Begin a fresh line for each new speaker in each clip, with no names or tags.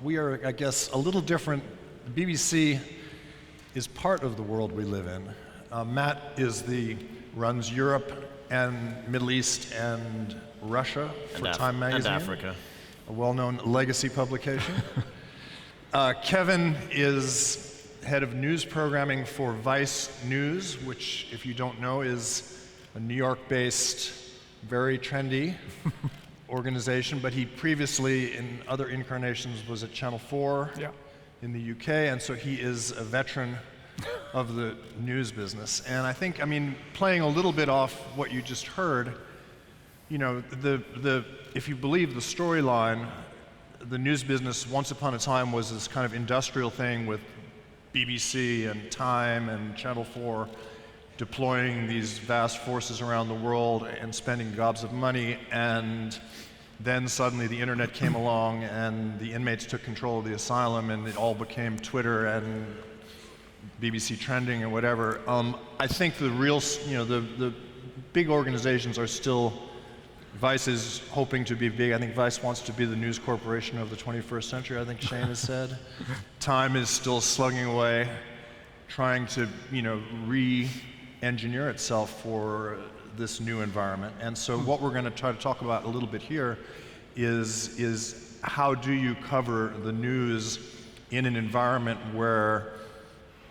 we are, I guess, a little different. The BBC is part of the world we live in. Matt runs Europe and Middle East and Russia for Time Magazine.
And Africa.
A well-known legacy publication. Kevin is head of news programming for Vice News, which, if you don't know, is a New York-based, very trendy organization, but he previously, in other incarnations, was at Channel 4 in the UK, and so he is a veteran of the news business. And I think, playing a little bit off what you just heard, if you believe the storyline, the news business once upon a time was this kind of industrial thing with BBC and Time and Channel 4 deploying these vast forces around the world and spending gobs of money, and then suddenly the internet came along and the inmates took control of the asylum and it all became Twitter and BBC trending and whatever. I think the real, the big organizations are still, Vice is hoping to be big. I think Vice wants to be the news corporation of the 21st century, I think Shane has said. Time is still slugging away, trying to, re-engineer itself for this new environment. And so what we're going to try to talk about a little bit here is how do you cover the news in an environment where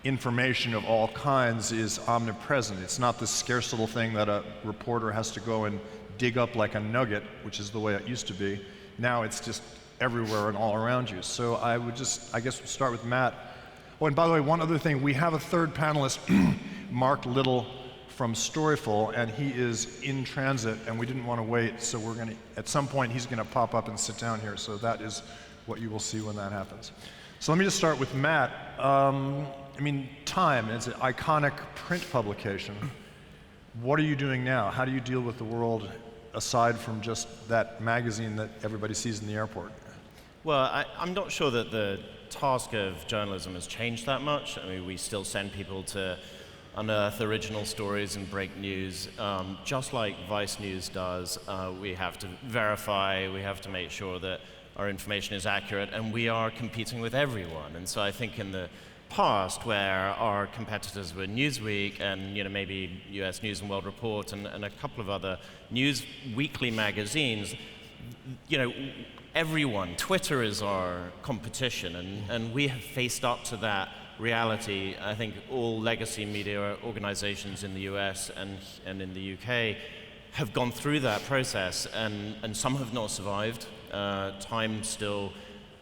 information of all kinds is omnipresent. It's not this scarce little thing that a reporter has to go and dig up like a nugget, which is the way it used to be. Now it's just everywhere and all around you. So I guess we'll start with Matt. Oh, and by the way, one other thing, we have a third panelist, Mark Little from StoryFul, and he is in transit, and we didn't want to wait, so we're going to, at some point, he's going to pop up and sit down here, so that is what you will see when that happens. So let me just start with Matt. Time is an iconic print publication. What are you doing now? How do you deal with the world aside from just that magazine that everybody sees in the airport?
Well, I'm not sure that the task of journalism has changed that much. We still send people to unearth original stories and break news. Just like Vice News does, we have to verify, we have to make sure that our information is accurate, and we are competing with everyone. And so I think in the past, where our competitors were Newsweek and maybe US News and World Report and a couple of other news weekly magazines, everyone, Twitter is our competition, and we have faced up to that reality. I think all legacy media organizations in the US and in the UK have gone through that process, and some have not survived. Time still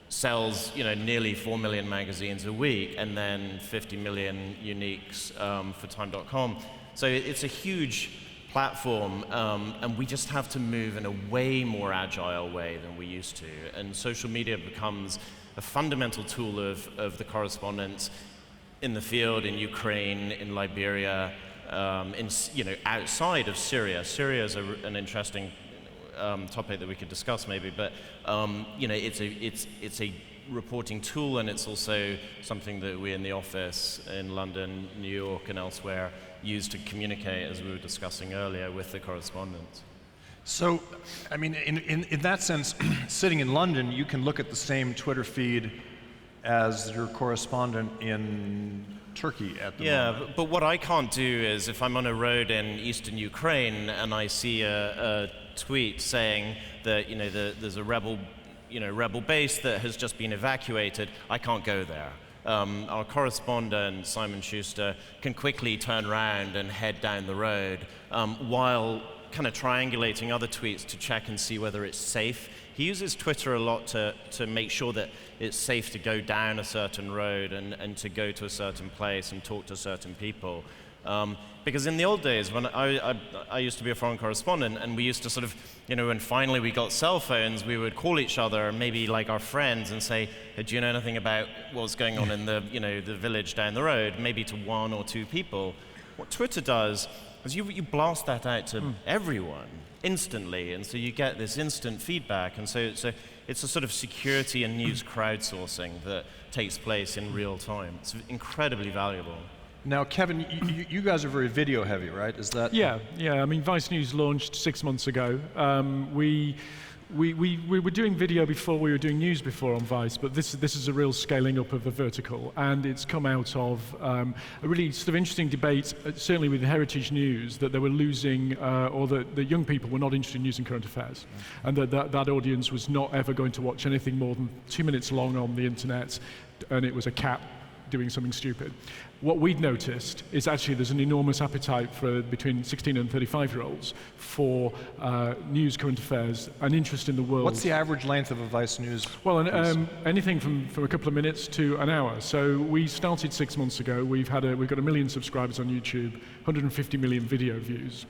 sells nearly 4 million magazines a week, and then 50 million uniques for Time.com. So it's a huge platform, and we just have to move in a way more agile way than we used to. And social media becomes a fundamental tool of the correspondence in the field, in Ukraine, in Liberia, outside of Syria. Syria is an interesting topic that we could discuss maybe, but it's a reporting tool, and it's also something that we in the office in London, New York, and elsewhere use to communicate, as we were discussing earlier, with the correspondents.
So, in that sense, sitting in London, you can look at the same Twitter feed as your correspondent in Turkey at the moment.
Yeah, but what I can't do is, if I'm on a road in eastern Ukraine and I see a tweet saying that there's a rebel base that has just been evacuated, I can't go there. Our correspondent, Simon Schuster, can quickly turn around and head down the road while kind of triangulating other tweets to check and see whether it's safe. He uses Twitter a lot to make sure that it's safe to go down a certain road and to go to a certain place and talk to certain people. Because in the old days, when I used to be a foreign correspondent, and we used to sort of, when finally we got cell phones, we would call each other, maybe like our friends, and say, hey, do you know anything about what's going on in the, the village down the road, maybe to one or two people. What Twitter does is you blast that out to everyone instantly, and so you get this instant feedback, and so it's a sort of security and news crowdsourcing that takes place in real time. It's incredibly valuable.
Now, Kevin, you guys are very video heavy, right? Is that?
Yeah. Vice News launched 6 months ago. We We were doing video before, we were doing news before on Vice, but this is a real scaling up of the vertical, and it's come out of a really sort of interesting debate, certainly with the heritage news, that they were losing, or that the young people were not interested in news and current affairs, and that audience was not ever going to watch anything more than 2 minutes long on the internet, and it was a cat doing something stupid. What we'd noticed is actually there's an enormous appetite for between 16 and 35-year-olds for news, current affairs, and interest in the world.
What's the average length of a Vice News?
Well, anything from a couple of minutes to an hour. So we started 6 months ago. We've got 1 million subscribers on YouTube, 150 million video views.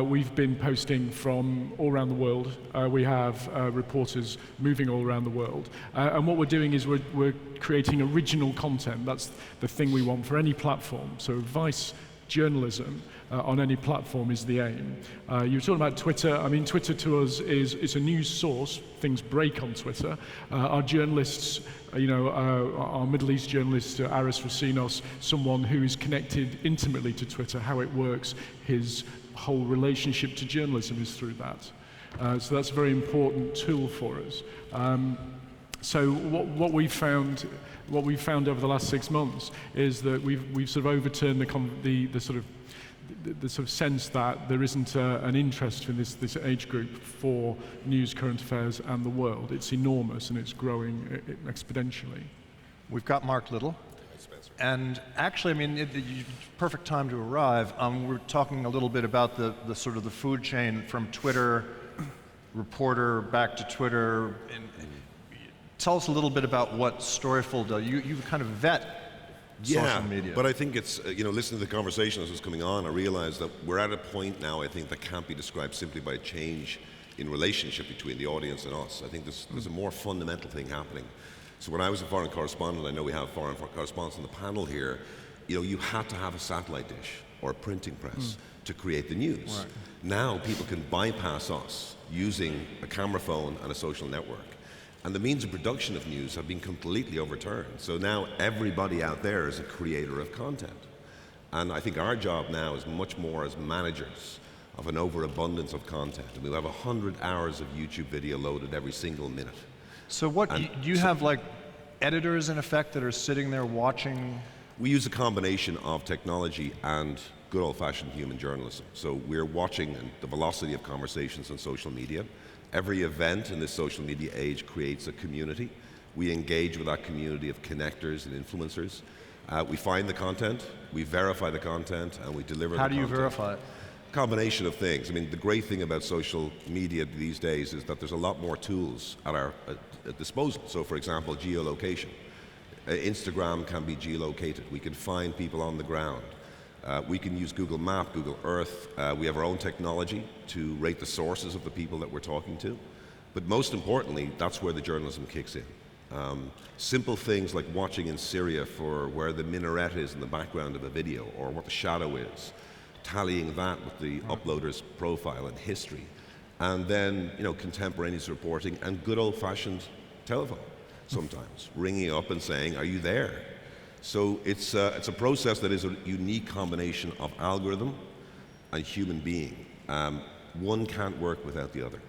We've been posting from all around the world. We have reporters moving all around the world. And what we're doing is we're creating original content. That's the thing we want for any platform. So Vice journalism on any platform is the aim. You were talking about Twitter. I mean, Twitter to us is a news source. Things break on Twitter. Our journalists, our Middle East journalist, Aris Rosinos, someone who is connected intimately to Twitter, how it works, his whole relationship to journalism is through that. So that's a very important tool for us. So what we've found over the last 6 months is that we've sort of overturned the sort of sense that there isn't an interest in this age group for news, current affairs, and the world. It's enormous and it's growing exponentially.
We've got Mark Little. And actually, I mean, perfect time to arrive. We're talking a little bit about the sort of the food chain from Twitter, reporter back to Twitter. Tell us a little bit about what StoryFul does. You kind of vet social media.
But I think it's, listening to the conversation as it was coming on, I realized that we're at a point now, I think, that can't be described simply by change in relationship between the audience and us. I think there's a more fundamental thing happening. So when I was a foreign correspondent, I know we have foreign correspondents on the panel here, you had to have a satellite dish or a printing press to create the news.
Right.
Now people can bypass us using a camera phone and a social network. And the means of production of news have been completely overturned. So now everybody out there is a creator of content. And I think our job now is much more as managers of an overabundance of content. And we have 100 hours of YouTube video loaded every single minute.
So do you have like editors in effect that are sitting there watching?
We use a combination of technology and good old-fashioned human journalism. So we're watching the velocity of conversations on social media. Every event in this social media age creates a community. We engage with that community of connectors and influencers. We find the content, we verify the content, and we deliver the content.
How do you verify it?
Combination of things. I mean, the great thing about social media these days is that there's a lot more tools at our disposal. So, for example, geolocation. Instagram can be geolocated. We can find people on the ground. We can use Google Map, Google Earth. We have our own technology to rate the sources of the people that we're talking to. But most importantly, that's where the journalism kicks in. Simple things like watching in Syria for where the minaret is in the background of a video, or what the shadow is, tallying that with the uploader's profile and history. And then, contemporaneous reporting and good old-fashioned telephone sometimes, ringing up and saying, are you there? So it's a process that is a unique combination of algorithm and human being. One can't work without the other.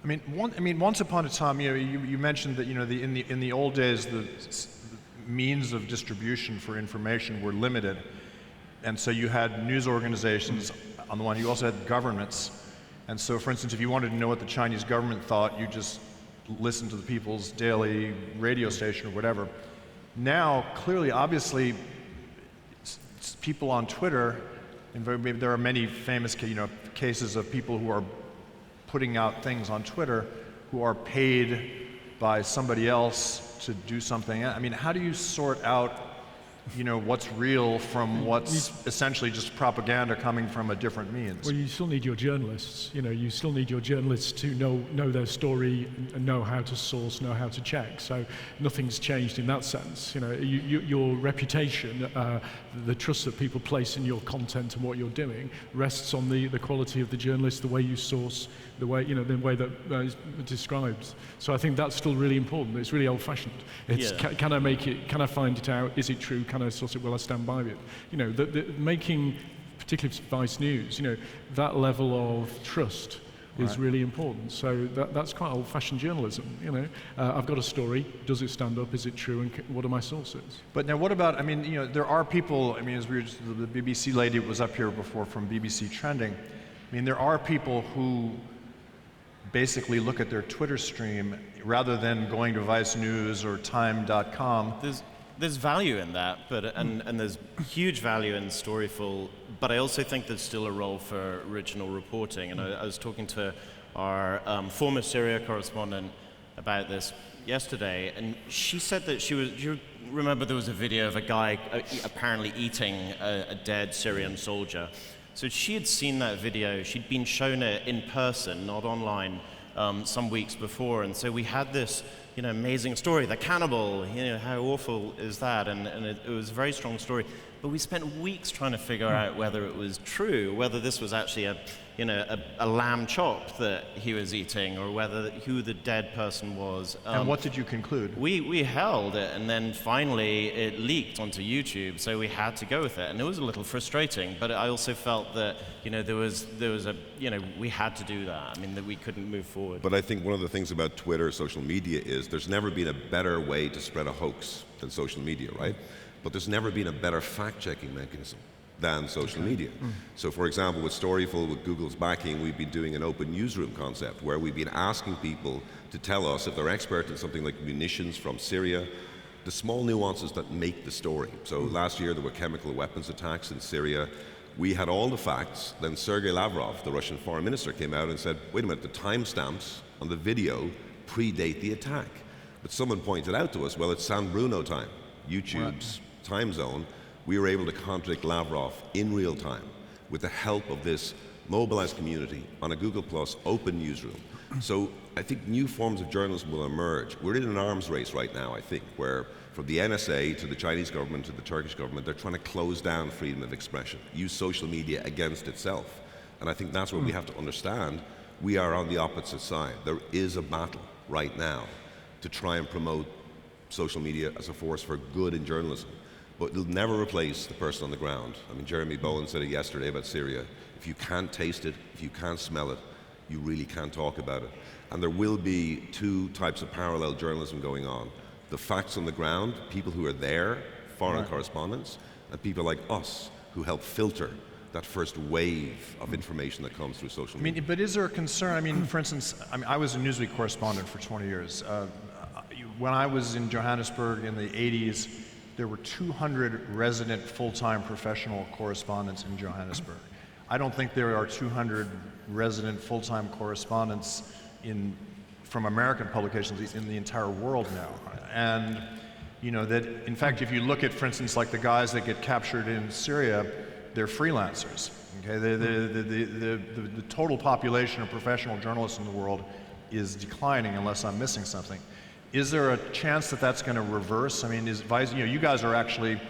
I mean, once upon a time, you mentioned that in the old days the means of distribution for information were limited, and so you had news organizations on the one. You also had governments, and so, for instance, if you wanted to know what the Chinese government thought, you just listened to the People's Daily radio station or whatever. Now, clearly, obviously, people on Twitter, and there are many famous cases of people who are putting out things on Twitter who are paid by somebody else to do something. I mean, how do you sort out what's real from what's essentially just propaganda coming from a different means?
Well, you still need your journalists. You still need your journalists to know their story and know how to source, know how to check. So nothing's changed in that sense. Your reputation, the trust that people place in your content and what you're doing, rests on the quality of the journalist, the way you source, the way that is described. So I think that's still really important. It's really old-fashioned. It's can I make it? Can I find it out? Is it true? Can I source it? Will I stand by it? Making, particularly Vice News, that level of trust is really important. So that's quite old-fashioned journalism. You know, I've got a story. Does it stand up? Is it true? And what are my sources?
But now, what about? I mean, you know, there are people. I mean, as we were the BBC lady was up here before from BBC Trending. I mean, there are people who basically look at their Twitter stream rather than going to Vice News or Time.com.
There's value in that, and there's huge value in StoryFul, but I also think there's still a role for original reporting. And I was talking to our former Syria correspondent about this yesterday, and she said that you remember there was a video of a guy apparently eating a dead Syrian soldier. So she had seen that video, she'd been shown it in person, not online, some weeks before, and so we had this, you know, amazing story, the cannibal, you know, how awful is that? And it was a very strong story. But we spent weeks trying to figure out whether it was true, whether this was actually a lamb chop that he was eating, or who the dead person was.
And what did you conclude?
We held it, and then finally it leaked onto YouTube, so we had to go with it, and it was a little frustrating. But I also felt that, you know, there was a, you know, we had to do that. I mean, that we couldn't move forward.
But I think one of the things about Twitter, social media, is there's never been a better way to spread a hoax than social media, right? But there's never been a better fact-checking mechanism than social media. So for example, with StoryFul, with Google's backing, we've been doing an open newsroom concept where we've been asking people to tell us if they're expert in something like munitions from Syria, the small nuances that make the story. So last year there were chemical weapons attacks in Syria. We had all the facts, then Sergei Lavrov, the Russian foreign minister, came out and said, wait a minute, the timestamps on the video predate the attack. But someone pointed out to us, well, it's San Bruno time, YouTube's time zone. We were able to contradict Lavrov in real time with the help of this mobilized community on a Google Plus open newsroom. So I think new forms of journalism will emerge. We're in an arms race right now, I think, where from the NSA to the Chinese government to the Turkish government, they're trying to close down freedom of expression, use social media against itself. And I think that's where we have to understand we are on the opposite side. There is a battle right now to try and promote social media as a force for good in journalism. But it'll never replace the person on the ground. I mean, Jeremy Bowen said it yesterday about Syria. If you can't taste it, if you can't smell it, you really can't talk about it. And there will be two types of parallel journalism going on. The facts on the ground, people who are there, foreign correspondents, and people like us who help filter that first wave of information that comes through social media.
I mean, but is there a concern? I mean, for instance, I was a Newsweek correspondent for 20 years. When I was in Johannesburg in the 80s, there were 200 resident full-time professional correspondents in Johannesburg. I don't think there are 200 resident full-time correspondents from American publications in the entire world now. And you know that, in fact, if you look at, for instance, like the guys that get captured in Syria, they're freelancers. Okay, the total population of professional journalists in the world is declining, unless I'm missing something. Is there a chance that that's going to reverse? I mean, you guys are actually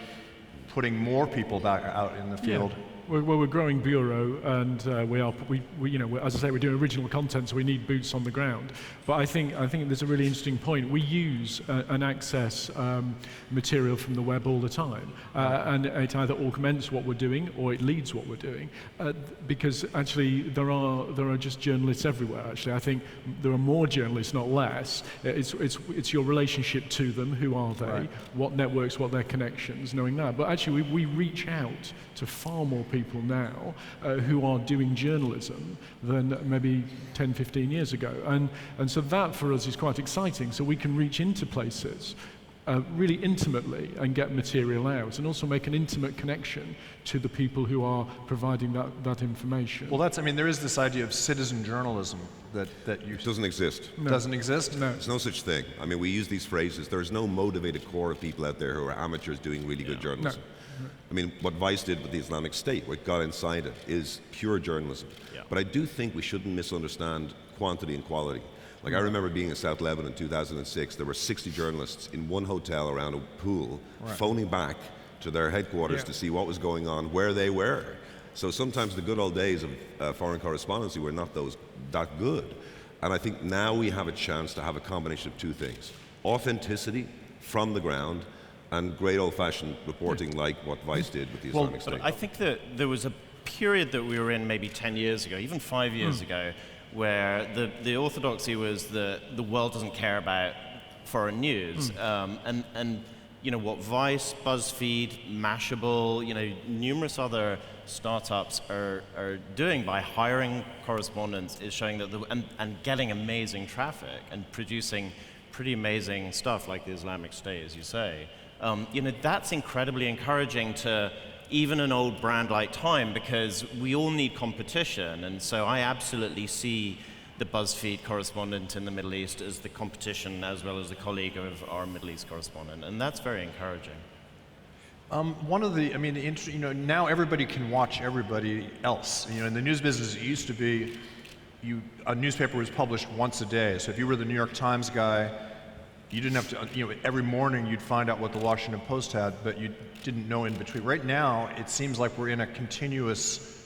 putting more people back out in the field.
Yeah. Well, we're a growing bureau, and as I say, we're doing original content, so we need boots on the ground. But I think there's a really interesting point. We use and access material from the web all the time, and it either augments what we're doing or it leads what we're doing. Because actually, there are just journalists everywhere. Actually, I think there are more journalists, not less. It's your relationship to them. Who are they? Right. What networks? What their connections? Knowing that. But actually, we reach out to far more people now who are doing journalism than maybe 10, 15 years ago. And so that for us is quite exciting. So we can reach into places really intimately and get material out, and also make an intimate connection to the people who are providing that information.
Well, there is this idea of citizen journalism that you...
It doesn't exist.
No. Doesn't exist?
No.
There's no such thing. I mean, we use these phrases. There's no motivated core of people out there who are amateurs doing really good journalism.
No.
I mean, what Vice did with the Islamic State, what got inside it, is pure journalism. Yeah. But I do think we shouldn't misunderstand quantity and quality. Like, I remember being in South Lebanon in 2006, there were 60 journalists in one hotel around a pool, phoning back to their headquarters to see what was going on, where they were. So sometimes the good old days of foreign correspondency were not that good. And I think now we have a chance to have a combination of two things. Authenticity from the ground, and great old-fashioned reporting like what Vice did with the Islamic State.
I think that there was a period that we were in maybe 10 years ago, even 5 years ago, where the orthodoxy was that the world doesn't care about foreign news, and what Vice, BuzzFeed, Mashable, numerous other startups are doing by hiring correspondents is showing that and getting amazing traffic and producing pretty amazing stuff like the Islamic State, as you say. That's incredibly encouraging to even an old brand like Time, because we all need competition, and so I absolutely see the BuzzFeed correspondent in the Middle East as the competition as well as the colleague of our Middle East correspondent, and that's very encouraging.
One of the, now everybody can watch everybody else. In the news business, it used to be a newspaper was published once a day. So if you were the New York Times guy, you didn't have to, every morning you'd find out what the Washington Post had, but you didn't know in between. Right now, it seems like we're in a continuous,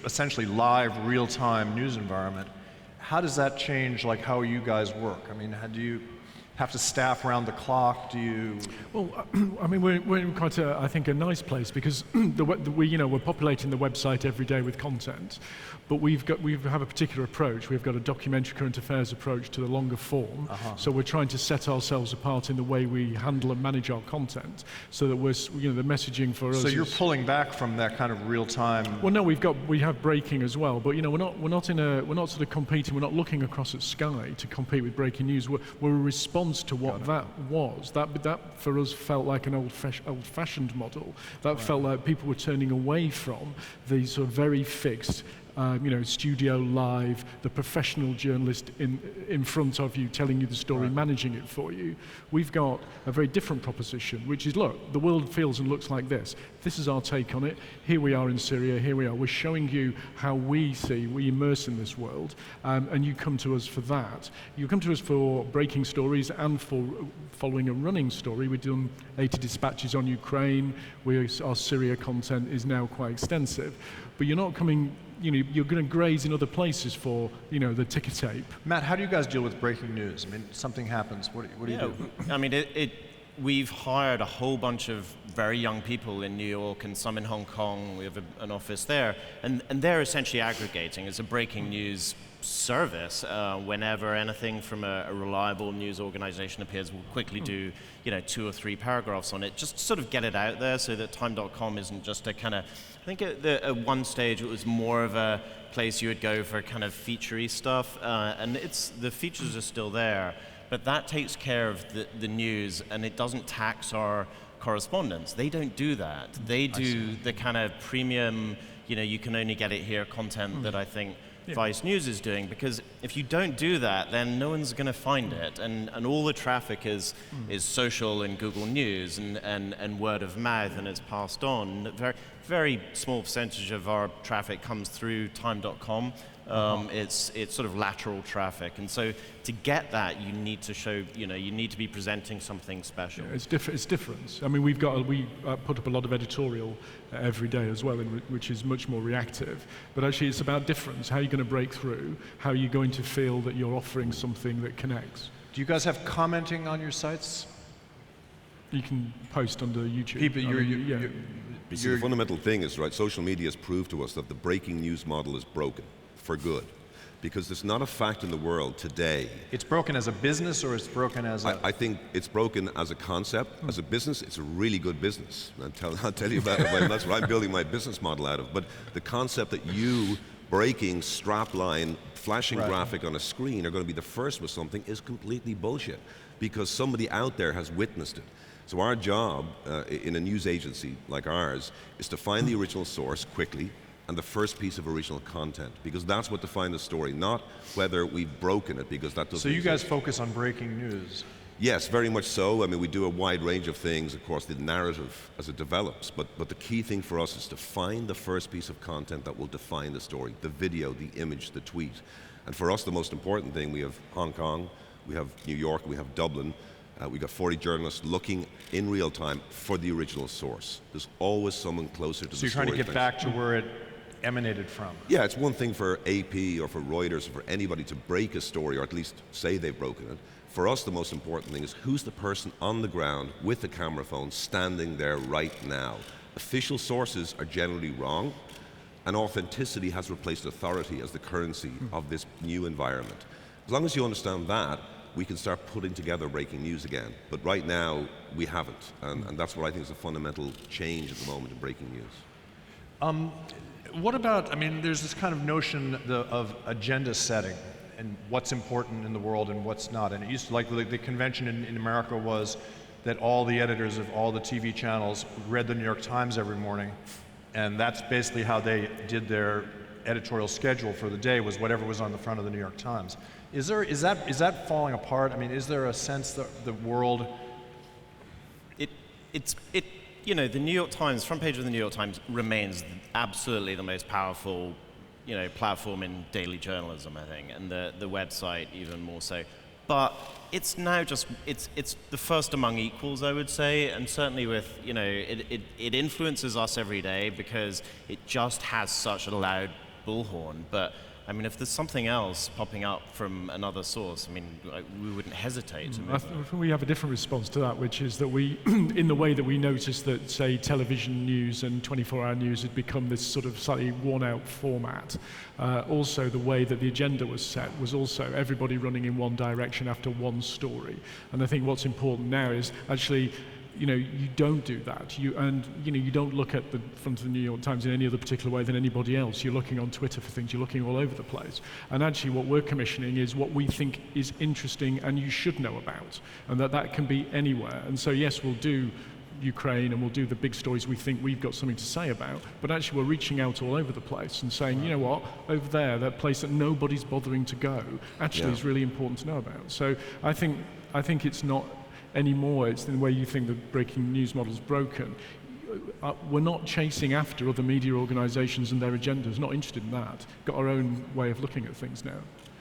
essentially live, real-time news environment. How does that change, how you guys work? How do you have to staff around the clock? Do you?
Well, we're in quite I think a nice place, because we're populating the website every day with content, but we have a particular approach. We've got a documentary current affairs approach to the longer form. So we're trying to set ourselves apart in the way we handle and manage our content, so that the messaging for us.
So you're pulling back from that kind of real time.
Well, no, we have breaking as well, but we're not sort of competing. We're not looking across at Sky to compete with breaking news. We're a response to what that was. That for us felt like an old-fashioned model. That felt like people were turning away from the sort of very fixed, studio live, the professional journalist in front of you, telling you the story, managing it for you. We've got a very different proposition, which is, look, the world feels and looks like this. This is our take on it. Here we are in Syria. Here we are. We're showing you how we immerse in this world, and you come to us for that. You come to us for breaking stories and for following a running story. We've done 80 dispatches on Ukraine. Our Syria content is now quite extensive, but you're not coming. You're going to graze in other places for, the ticker tape.
Matt, how do you guys deal with breaking news? Something happens. What do you do?
We've hired a whole bunch of very young people in New York and some in Hong Kong. We have an office there, and they're essentially aggregating. It's a breaking news service. Whenever anything from a reliable news organization appears, we'll quickly do 2 or 3 paragraphs on it, just to sort of get it out there, so that Time.com isn't just a kind of, I think at one stage it was more of a place you would go for kind of featurey stuff, and the features are still there, but that takes care of the news, and it doesn't tax our correspondents. They don't do that. They do the kind of premium, you can only get it here content that I think Vice News is doing, because if you don't do that, then no one's going to find it, and all the traffic is social and Google News and word of mouth, and it's passed on. Very, very small percentage of our traffic comes through Time.com. It's sort of lateral traffic, and so to get that, you need to show, you need to be presenting something special.
Yeah, it's different. We put up a lot of editorial every day as well, which is much more reactive. But actually, it's about difference. How are you going to break through? How are you going to feel that you're offering something that connects?
Do you guys have commenting on your sites?
You can post under YouTube.
The fundamental thing is, social media has proved to us that the breaking news model is broken for good, because there's not a fact in the world today.
It's broken as a business, or it's broken as a...
I think it's broken as a concept. As a business, it's a really good business. I'll tell you about it. That's what I'm building my business model out of. But the concept that you breaking strapline, flashing graphic on a screen are going to be the first with something is completely bullshit, because somebody out there has witnessed it. So our job in a news agency like ours is to find the original source quickly, and the first piece of original content, because that's what defines the story, not whether we've broken it, because that doesn't
So you
exist.
guys focus on breaking news?
Yes, very much so. We do a wide range of things, of course, the narrative as it develops, but the key thing for us is to find the first piece of content that will define the story, the video, the image, the tweet. And for us, the most important thing, we have Hong Kong, we have New York, we have Dublin, we've got 40 journalists looking in real time for the original source. There's always someone closer to the story.
So you're trying to get back to where it emanated from?
Yeah, it's one thing for AP or for Reuters or for anybody to break a story, or at least say they've broken it. For us, the most important thing is who's the person on the ground with the camera phone standing there right now. Official sources are generally wrong. And authenticity has replaced authority as the currency of this new environment. As long as you understand that, we can start putting together breaking news again. But right now, we haven't. And that's what I think is a fundamental change at the moment in breaking news.
What about, I mean, there's this kind of notion of agenda setting and what's important in the world and what's not. And it used to, like the convention in America was that all the editors of all the TV channels read the New York Times every morning. And that's basically how they did their editorial schedule for the day, was whatever was on the front of the New York Times. Is that falling apart? I mean, is there a sense that the world...
You know, the New York Times, front page of the New York Times remains absolutely the most powerful, you know, platform in daily journalism, I think, and the website even more so. But it's now just, it's the first among equals, I would say, and certainly with, you know, it influences us every day because it just has such a loud bullhorn. But I mean, if there's something else popping up from another source, I mean, we wouldn't hesitate to move.
I think we have a different response to that, which is that we, in the way that we noticed that, say, television news and 24-hour news had become this sort of slightly worn-out format, also the way that the agenda was set was also everybody running in one direction after one story. And I think what's important now is actually, you know, you don't do that. You don't look at the front of the New York Times in any other particular way than anybody else. You're looking on Twitter for things. You're looking all over the place. And actually, what we're commissioning is what we think is interesting and you should know about, and that can be anywhere. And so, yes, we'll do Ukraine and we'll do the big stories we think we've got something to say about. But actually, we're reaching out all over the place and saying, you know what, over there, that place that nobody's bothering to go, actually is really important to know about. So I think it's not anymore, it's the way you think the breaking news model's broken. We're not chasing after other media organizations and their agendas, not interested in that. Got our own way of looking at things now.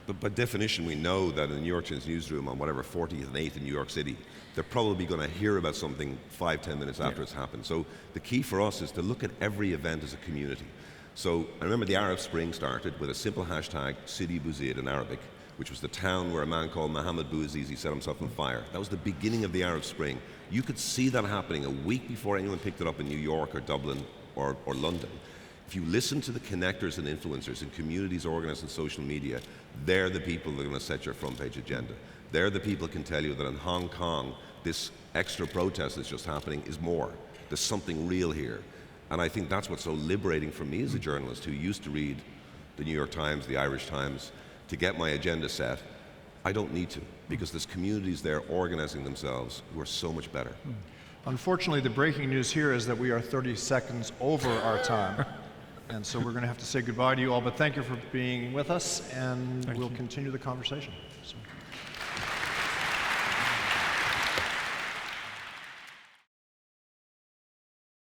But by definition, we know that in the New York Times newsroom on whatever 40th and 8th in New York City, they're probably going to hear about something 5-10 minutes after it's happened. So the key for us is to look at every event as a community. So I remember the Arab Spring started with a simple hashtag, Sidi Bouzid in Arabic, which was the town where a man called Mohammed Bouazizi set himself on fire. That was the beginning of the Arab Spring. You could see that happening a week before anyone picked it up in New York or Dublin or London. If you listen to the connectors and influencers in communities organized in social media, they're the people that are going to set your front page agenda. They're the people who can tell you that in Hong Kong, this extra protest that's just happening is more. There's something real here. And I think that's what's so liberating for me as a journalist who used to read the New York Times, the Irish Times, to get my agenda set. I don't need to, because there's communities there organizing themselves who are so much better.
Unfortunately, the breaking news here is that we are 30 seconds over our time. And so we're going to have to say goodbye to you all, but thank you for being with us, and we'll continue the conversation. So.